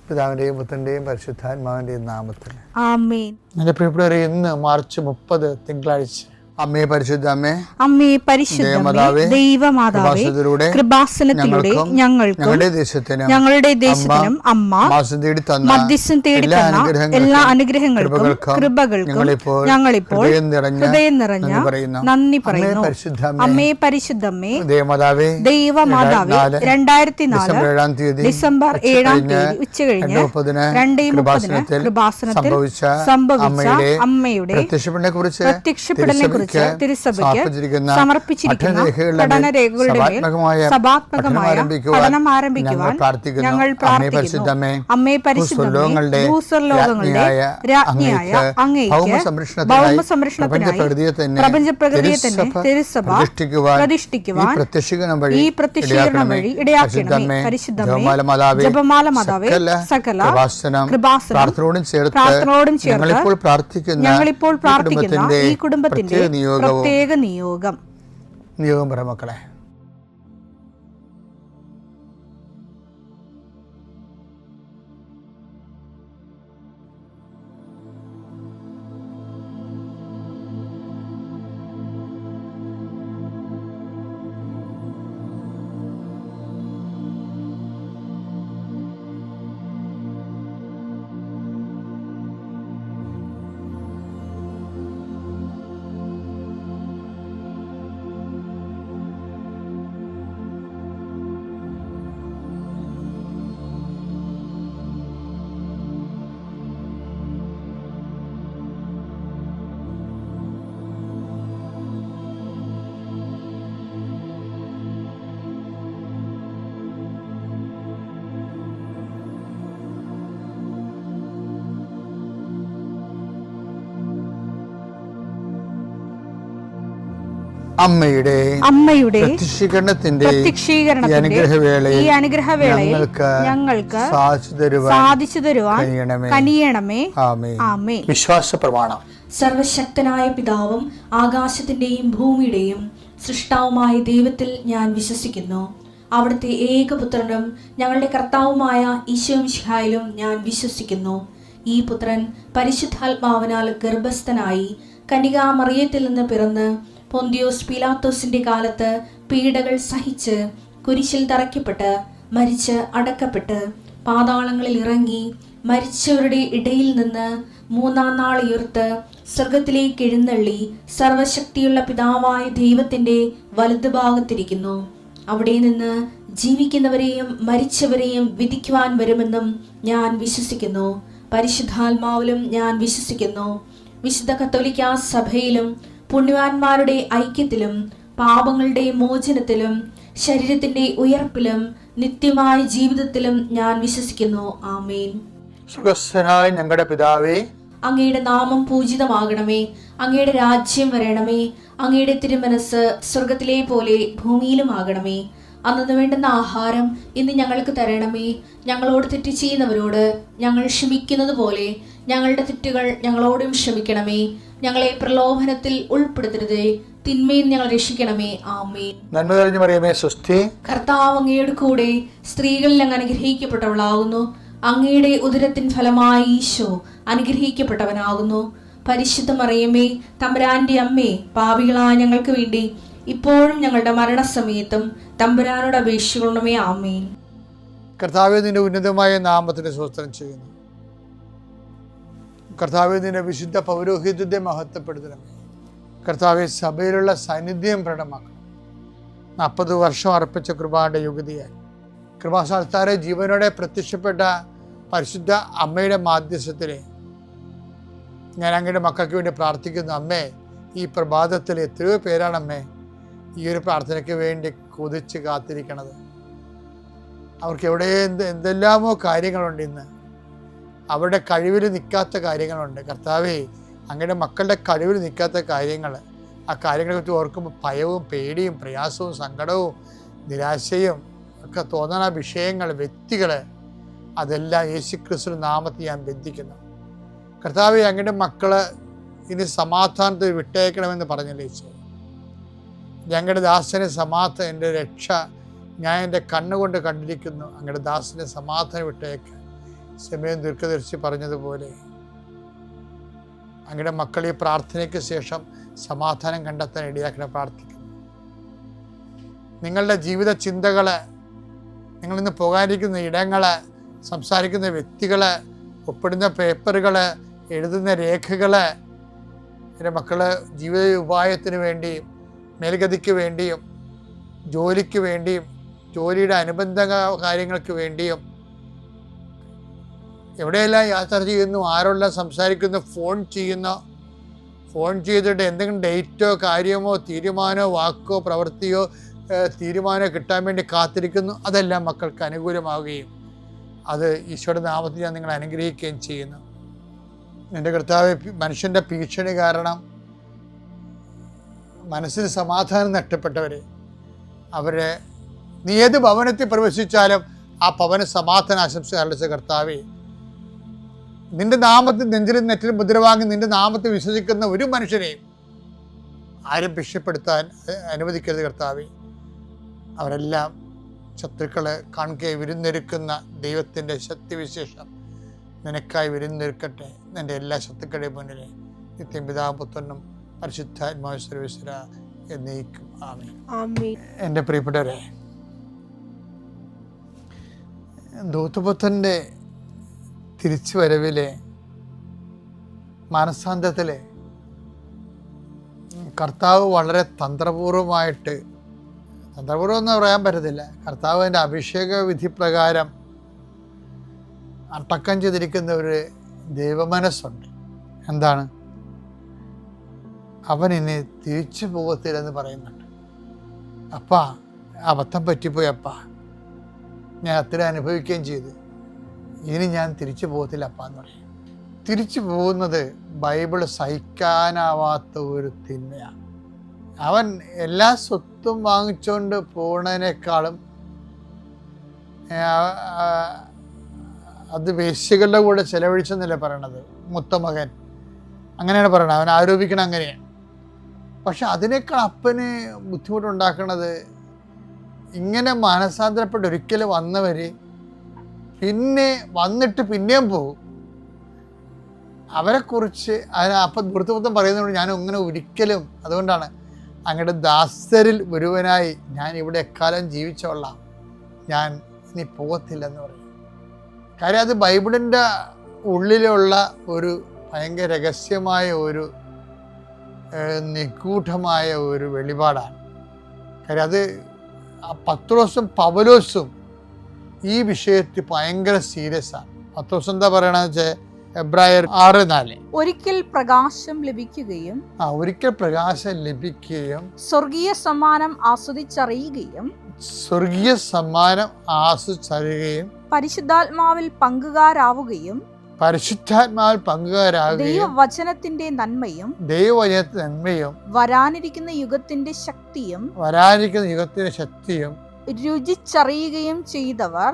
പിതാവിന്റെയും പുത്രന്റെയും പരിശുദ്ധാത്മാവിന്റെയും നാമത്തിൽ ആമേൻ. എൻ്റെ പ്രിയപ്പെട്ടവരെ, ഇന്ന് മാർച്ച് 30 തിങ്കളാഴ്ച. അമ്മേ പരിശുദ്ധ അമ്മേ, അമ്മേ പരിശുദ്ധമേ, ദൈവമാതാവേ, കൃപാസനത്തിലൂടെ ഞങ്ങളുടെ ദേശത്തിനും അമ്മ മധ്യസ്ഥം തേടി തന്ന എല്ലാ അനുഗ്രഹങ്ങൾക്കും കൃപകൾക്കും ഞങ്ങളിപ്പോൾ ഹൃദയം നിറഞ്ഞ നന്ദി പറയുന്നു. അമ്മേ പരിശുദ്ധമേ, ദൈവമാതാവേ, 2004 ഡിസംബർ 7 ഉച്ചകഴിഞ്ഞ് 2:30 കൃപാസനത്തിൽ സംഭവിച്ച അമ്മയുടെ പ്രത്യക്ഷപ്പെടലിനെ കുറിച്ച് തിരുസഭയ്ക്ക് സമർപ്പിച്ചിരിക്കുന്ന പഠനരേഖകളുടെ മേൽ സഭാത്മകമായ പഠനം ആരംഭിക്കുവാൻ ഞങ്ങൾ പ്രാർത്ഥിക്കുന്നു. അമ്മേ പരിശുദ്ധമേ, ഭൂസ്വർലോകങ്ങളുടെ രാജ്ഞിയായ അങ്ങേയ്ക്ക് ഭൗമസംരക്ഷണത്തിനായി പ്രപഞ്ചപ്രകൃതിയെ തന്നെ തിരുസഭ പ്രതിഷ്ഠിക്കുവാൻ ഈ പ്രത്യക്ഷീകരണം വഴി ഇടയാക്കണമേ. പരിശുദ്ധമേ, ജപമാല മാതാവേ, സകല കൃപാസനം പ്രാർത്ഥനയോടും ചേർത്ത് ഞങ്ങളിപ്പോൾ പ്രാർത്ഥിക്കുന്ന ഈ കുടുംബത്തിന്റെ പ്രത്യേക നിയോഗം പറ മക്കളെ. അമ്മയുടെ പ്രത്യക്ഷീകരണത്തിന്റെ ഈ അനുഗ്രഹവേളയിൽ ഞങ്ങൾക്ക് സാധിച്ചു തരുവാൻ കനിയണമേ. ആമേൻ. വിശ്വാസ പ്രമാണം. സർവശക്തനായ പിതാവും ആകാശത്തിന്റെയും ഭൂമിയുടെയും സൃഷ്ടാവുമായ ദൈവത്തിൽ ഞാൻ വിശ്വസിക്കുന്നു. അവിടുത്തെ ഏകപുത്രനും ഞങ്ങളുടെ കർത്താവുമായ ഈശോമിശിഹായിലും ഞാൻ വിശ്വസിക്കുന്നു. ഈ പുത്രൻ പരിശുദ്ധാത്മാവിനാൽ ഗർഭസ്ഥനായി കന്യകാമറിയത്തിൽ നിന്ന് പിറന്ന് പൊന്തിയോസ് പീലാത്തോസിന്റെ കാലത്ത് പീഡകൾ സഹിച്ച് കുരിശിൽ തറയ്ക്കപ്പെട്ട് മരിച്ച് അടക്കപ്പെട്ട് പാതാളങ്ങളിൽ ഇറങ്ങി മരിച്ചവരുടെ ഇടയിൽ നിന്ന് 3-ാം നാൾ ഉയർത്ത് സ്വർഗത്തിലേക്ക് എഴുന്നള്ളി സർവശക്തിയുള്ള പിതാവായ ദൈവത്തിന്റെ വലതുഭാഗത്തിരിക്കുന്നു. അവിടെ നിന്ന് ജീവിക്കുന്നവരെയും മരിച്ചവരെയും വിധിക്കുവാൻ വരുമെന്നും ഞാൻ വിശ്വസിക്കുന്നു. പരിശുദ്ധാത്മാവിലും ഞാൻ വിശ്വസിക്കുന്നു. വിശുദ്ധ കത്തോലിക്കാ സഭയിലും പുണ്യവാന്മാരുടെ ഐക്യത്തിലും പാപങ്ങളുടെ മോചനത്തിലും ശരീരത്തിന്റെ ഉയർപ്പിലും നിത്യമായ ജീവിതത്തിലും ഞാൻ വിശ്വസിക്കുന്നു. ആമേൻ. സുഖസ്ഥനായ ഞങ്ങളുടെ പിതാവേ, അങ്ങയുടെ നാമം പൂജിതമാകണമേ. അങ്ങയുടെ രാജ്യം വരണമേ. അങ്ങയുടെ തിരുമനസ് സ്വർഗത്തിലെ പോലെ ഭൂമിയിലും ആകണമേ. അന്നു വേണ്ടുന്ന ആഹാരം ഇന്ന് ഞങ്ങൾക്ക് തരണമേ. ഞങ്ങളോട് തെറ്റ് ചെയ്യുന്നവരോട് ഞങ്ങൾ ക്ഷമിക്കുന്നത് പോലെ ഞങ്ങളുടെ തെറ്റുകൾ ഞങ്ങളോടും ക്ഷമിക്കണമേ. ഞങ്ങളെ പ്രലോഭനത്തിൽ ഉൾപ്പെടുത്തരുതേ, തിന്മയിൽ ഞങ്ങൾ രക്ഷിക്കണമേ. ആമേൻ. നന്മ നിറഞ്ഞ മറിയമേ, സ്വസ്തി. കർത്താവ് അങ്ങയുടെ കൂടെ സ്ത്രീകളിൽ അങ്ങ് അനുഗ്രഹിക്കപ്പെട്ടവളാകുന്നു. അങ്ങയുടെ ഉദരത്തിൻ ഫലമായി ഈശോ അനുഗ്രഹിക്കപ്പെട്ടവനാകുന്നു. പരിശുദ്ധ മറിയമേ, തമ്പുരാന്റെ അമ്മേ, പാപികളായ ഞങ്ങൾക്ക് വേണ്ടി ഇപ്പോഴും ഞങ്ങളുടെ മരണസമയത്തും തമ്പുരാനോട് അപേക്ഷിക്കണമേ. ആമേൻ. കർത്താവേ, നിന്റെ ഉന്നതമായ നാമത്തിന് സ്തോത്രം ചെയ്യുന്നു. കർത്താവേ, നിന്റെ വിശുദ്ധ പൗരോഹിത്യത്തെ മഹത്വപ്പെടുത്തണമേ. കർത്താവെ, സഭയിലുള്ള സാന്നിധ്യം പ്രകടമാക്കണം. 40 വർഷം അർപ്പിച്ച കൃപാന്റെ യുഗതിയായി കൃപാസ്ഥാനത്താരെ ജീവനോടെ പ്രത്യക്ഷപ്പെട്ട പരിശുദ്ധ അമ്മയുടെ മാധ്യസ്ഥത്തിലെ ഞാൻ അങ്ങയുടെ മക്കൾക്ക് വേണ്ടി പ്രാർത്ഥിക്കുന്നു. അമ്മേ, ഈ പ്രഭാതത്തിൽ എത്രയോ പേരാണ് അമ്മേ ഈ ഒരു പ്രാർത്ഥനയ്ക്ക് വേണ്ടി കൊതിച്ച് കാത്തിരിക്കണത്. അവർക്ക് എവിടെ എന്തെല്ലാമോ കാര്യങ്ങളുണ്ട്. ഇന്ന് അവരുടെ കഴിവിൽ നിൽക്കാത്ത കാര്യങ്ങളുണ്ട്. കർത്താവേ, അങ്ങയുടെ മക്കളുടെ കഴിവിൽ നിൽക്കാത്ത കാര്യങ്ങൾ, ആ കാര്യങ്ങളെക്കുറിച്ച് ഓർക്കുമ്പോൾ ഭയവും പേടിയും പ്രയാസവും സങ്കടവും നിരാശയും ഒക്കെ തോന്നുന്ന വിഷയങ്ങൾ, വ്യക്തികൾ, അതെല്ലാം യേശുക്രിസ്തു നാമത്തിൽ ഞാൻ ബന്ധിക്കുന്നു. കർത്താവേ, അങ്ങയുടെ മക്കള് ഇനി സമാധാനത്തിൽ വിട്ടേക്കണമെന്ന് പറഞ്ഞല്ലോ ഈശോ. ഞങ്ങളുടെ ദാസനെ സമാധാനം, എൻ്റെ രക്ഷ ഞാൻ എൻ്റെ കണ്ണുകൊണ്ട് കണ്ടിരിക്കുന്നു. അങ്ങയുടെ ദാസനെ സമാധാനം വിട്ടേക്ക്. സമയം ദീർഘദർശി പറഞ്ഞതുപോലെ അങ്ങയുടെ മക്കൾ ഈ പ്രാർത്ഥനയ്ക്ക് ശേഷം സമാധാനം കണ്ടെത്താൻ ഇടയാക്കണം പ്രാർത്ഥിക്കുന്നു. നിങ്ങളുടെ ജീവിത ചിന്തകള്, നിങ്ങളിന്ന് പോകാനിരിക്കുന്ന ഇടങ്ങള്, സംസാരിക്കുന്ന വ്യക്തികള്, ഒപ്പിടുന്ന പേപ്പറുകള്, എഴുതുന്ന രേഖകള്, എൻ്റെ മക്കള് ജീവിത ഉപായത്തിന് വേണ്ടിയും മേൽഗതിക്ക് വേണ്ടിയും ജോലിക്ക് വേണ്ടിയും ജോലിയുടെ അനുബന്ധ കാര്യങ്ങൾക്ക് വേണ്ടിയും എവിടെയെല്ലാം യാത്ര ചെയ്യുന്നു, ആരെല്ലാം സംസാരിക്കുന്നു, ഫോൺ ചെയ്തിട്ട് എന്തെങ്കിലും ഡേറ്റോ കാര്യമോ തീരുമാനമോ വാക്കോ പ്രവൃത്തിയോ തീരുമാനമോ കിട്ടാൻ വേണ്ടി കാത്തിരിക്കുന്നു. അതെല്ലാം മക്കൾക്ക് അനുകൂലമാവുകയും അത് ഈശോയുടെ നാമത്തിൽ ഞാൻ നിങ്ങളെ അനുഗ്രഹിക്കുകയും ചെയ്യുന്നു. എൻ്റെ കർത്താവേ, മനുഷ്യൻ്റെ ഭീഷണി കാരണം മനസ്സിന് സമാധാനം നഷ്ടപ്പെട്ടവരെ, അവരെ നീ ഏത് ഭവനത്തിൽ പ്രവേശിച്ചാലും ആ ഭവന സമാധാന ആശംസ അർപ്പിച്ച കർത്താവേ, നിന്റെ നാമത്തിൽ നെഞ്ചിലും നെറ്റിലും മുദ്രവാങ്ങി നിന്റെ നാമത്തിൽ വിശ്വസിക്കുന്ന ഒരു മനുഷ്യനെയും ആരും ഭീഷണിപ്പെടുത്താൻ അനുവദിക്കരുത് കർത്താവേ. അവരെല്ലാം ശത്രുക്കളെ കാണുകയെ വിരുന്നൊരുക്കുന്ന ദൈവത്തിൻ്റെ ശക്തിവിശേഷം നിനക്കായി വിരുന്നൊരുക്കട്ടെ. നിൻ്റെ എല്ലാ ശത്രുക്കളുടെ മുന്നിലെ നിത്യം പിതാവും പുത്രനും പരിശുദ്ധാത്മാവ് സർവീശ്വര എന്നേക്കും ആമേൻ. എൻ്റെ പ്രിയപ്പെട്ടവരെ, ദൂതപുത്രൻ്റെ തിരിച്ചു വരവിലെ മനസ്സാന്തത്തിലെ കർത്താവ് വളരെ തന്ത്രപൂർവമായിട്ട്, തന്ത്രപൂർവം എന്ന് പറയാൻ പറ്റത്തില്ല, കർത്താവിൻ്റെ അഭിഷേക വിധി പ്രകാരം അടക്കം ചെയ്തിരിക്കുന്ന ഒരു ദൈവമനസ്സുണ്ട്. എന്താണ്? അവൻ ഇനി തിരിച്ചു പോകത്തില്ലെന്ന് പറയുന്നുണ്ട്. അപ്പാ, അബദ്ധം പറ്റിപ്പോയി അപ്പാ, ഞാൻ അത്ര അനുഭവിക്കുകയും ചെയ്തു, ഇനി ഞാൻ തിരിച്ചു പോകത്തില്ല അപ്പാ എന്ന് പറയും. തിരിച്ചു പോകുന്നത് ബൈബിള് സഹിക്കാനാവാത്ത ഒരു തിന്മയാണ്. അവൻ എല്ലാ സ്വത്തും വാങ്ങിച്ചുകൊണ്ട് പോകുന്നതിനേക്കാളും അത് വേശ്യകളുടെ കൂടെ ചെലവഴിച്ചെന്നല്ലേ പറയണത്. മുത്തമകൻ അങ്ങനെയാണ് പറയണത്, അവൻ ആരോപിക്കണം അങ്ങനെയാണ്. പക്ഷെ അതിനേക്കാൾ അപ്പന് ബുദ്ധിമുട്ടുണ്ടാക്കണത് ഇങ്ങനെ മാനസാന്തരപ്പെട്ട് ഒരിക്കൽ വന്നവർ പിന്നെ വന്നിട്ട് പിന്നെയും പോകും. അവരെക്കുറിച്ച് അപ്പം വൃത്തമൊത്തം പറയുന്നതുകൊണ്ട് ഞാൻ ഇങ്ങനെ ഒരിക്കലും, അതുകൊണ്ടാണ് അങ്ങയുടെ ദാസരിൽ ഒരുവനായി ഞാൻ ഇവിടെ എക്കാലം ജീവിച്ചോളാം, ഞാൻ ഇനി പോകത്തില്ലെന്ന് പറയും. കാര്യം അത് ബൈബിളിൻ്റെ ഉള്ളിലുള്ള ഒരു ഭയങ്കര രഹസ്യമായ ഒരു നിഗൂഢമായ ഒരു വെളിപാടാണ്. കാര്യം അത് പത്രോസും പൗലോസും ഈ വിഷയത്തിൽ ഭയങ്കര സീരിയസ് ആണ്. പത്രോസ് എന്താ പറയണെന്ന് വെച്ചാൽ എബ്രായർ 6:4 ഒരിക്കൽ പ്രകാശം ലഭിക്കുകയും സ്വർഗീയ സമ്മാനം ആസ്വദിച്ചറിയുകയും പരിശുദ്ധാത്മാവിൽ പങ്കുകാരാവുകയും ദൈവവചനത്തിന്റെ നന്മയും വരാനിരിക്കുന്ന യുഗത്തിന്റെ ശക്തിയും രുചിച്ചറിയുകയും ചെയ്തവർ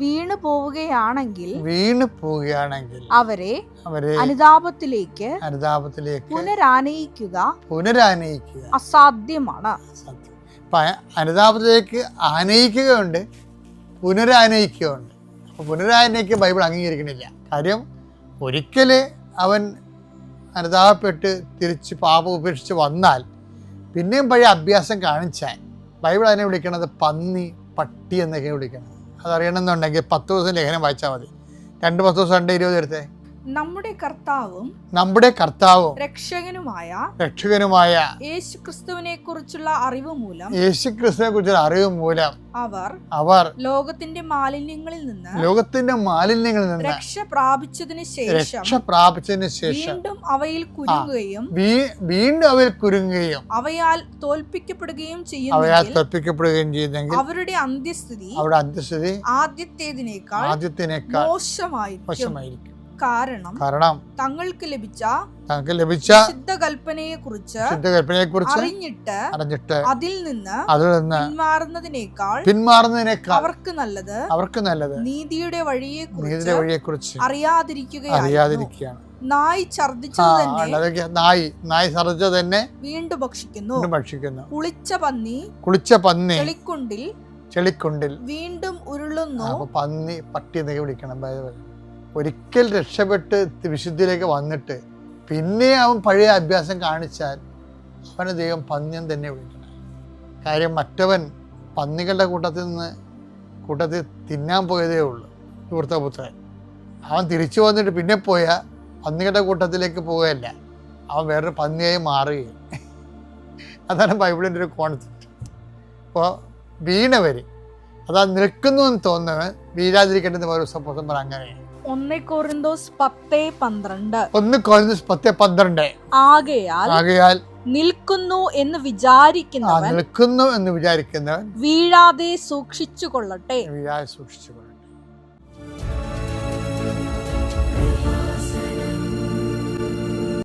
വീണു പോവുകയാണെങ്കിൽ അവരെ അനുതാപത്തിലേക്ക് പുനരാനയിക്കുക അസാധ്യമാണ്. അനുതാപത്തിലേക്ക് ആനയിക്കുകയുണ്ട്, പുനരാനയിക്കുകയുണ്ട്. അപ്പോൾ പുനരാനയിക്ക് ബൈബിൾ അംഗീകരിക്കണില്ല. കാര്യം ഒരിക്കൽ അവൻ അനുതാപപ്പെട്ട് തിരിച്ച് പാപം ഉപേക്ഷിച്ച് വന്നാൽ പിന്നെയും പഴയ അഭ്യാസം കാണിച്ചാൽ ബൈബിൾ അതിനെ വിളിക്കണത് പന്നി, പട്ടി എന്നൊക്കെ വിളിക്കണം. അതറിയണമെന്നുണ്ടെങ്കിൽ 10 ദിവസം ലേഖനം വായിച്ചാൽ മതി. 2 പത്രോസ് 2:20 എടുത്തേ. നമ്മുടെ കർത്താവും രക്ഷകനുമായ യേശുക്രിസ്തുവിനെ കുറിച്ചുള്ള അറിവ് മൂലം അവർ ലോകത്തിന്റെ മാലിന്യങ്ങളിൽ നിന്ന് രക്ഷ പ്രാപിച്ചതിന് ശേഷം വീണ്ടും അവയിൽ കുരുങ്ങുകയും അവയാൽ തോൽപ്പിക്കപ്പെടുകയും ചെയ്യുന്നെങ്കിൽ അവരുടെ അന്ത്യസ്ഥിതി ആദ്യത്തേതിനേക്കാൾ മോശമായിരിക്കും. കാരണം തങ്ങൾക്ക് ലഭിച്ച ശുദ്ധകൽപ്പനയെ കുറിച്ച് അറിഞ്ഞിട്ട് അതിൽ നിന്ന് പിന്മാറുന്നതിനേക്കാൾ അവർക്ക് നല്ലത് നീതിയുടെ വഴിയെക്കുറിച്ച് അറിയാതിരിക്കുകയാണ്. നായി ഛർദ്ദിച്ചത് തന്നെ വീണ്ടും ഭക്ഷിക്കുന്നു. കുളിച്ച പന്നി ചെളിക്കുണ്ടിൽ ചെളിക്കുണ്ടിൽ വീണ്ടും ഉരുളുന്നു. അപ്പൊ പന്നി പട്ടി എന്നൊക്കെ വിളിക്കണം. ഒരിക്കൽ രക്ഷപ്പെട്ട് വിശുദ്ധിയിലേക്ക് വന്നിട്ട് പിന്നെ അവൻ പഴയ അഭ്യാസം കാണിച്ചാൽ അവന് ദൈവം പന്ന്യൻ തന്നെ വിളിക്കണം. കാര്യം മറ്റവൻ പന്നികളുടെ കൂട്ടത്തിൽ തിന്നാൻ പോയതേ ഉള്ളൂ ധൂർത്തപുത്രൻ. അവൻ തിരിച്ചു വന്നിട്ട് പിന്നെ പോയാൽ പന്നികളുടെ കൂട്ടത്തിലേക്ക് പോവുകയല്ല, അവൻ വേറൊരു പന്നിയായി മാറുകയും. അതാണ് ബൈബിളിൻ്റെ ഒരു കോൺസെപ്റ്റ്. അപ്പോൾ വീണവർ അതാ നിൽക്കുന്നു എന്ന് തോന്നുന്നവൻ വീഴാതിരിക്കേണ്ടത് ഒരു സപ്പോസം അങ്ങനെയാണ്. 1 കൊരിന്തോസ് 10:12 1 കൊരിന്തോസ് 10:12 ആകയാൽ നിൽക്കുന്നു എന്ന് വിചാരിക്കുന്നവൻ വീഴാതെ സൂക്ഷിച്ചു കൊള്ളട്ടെ.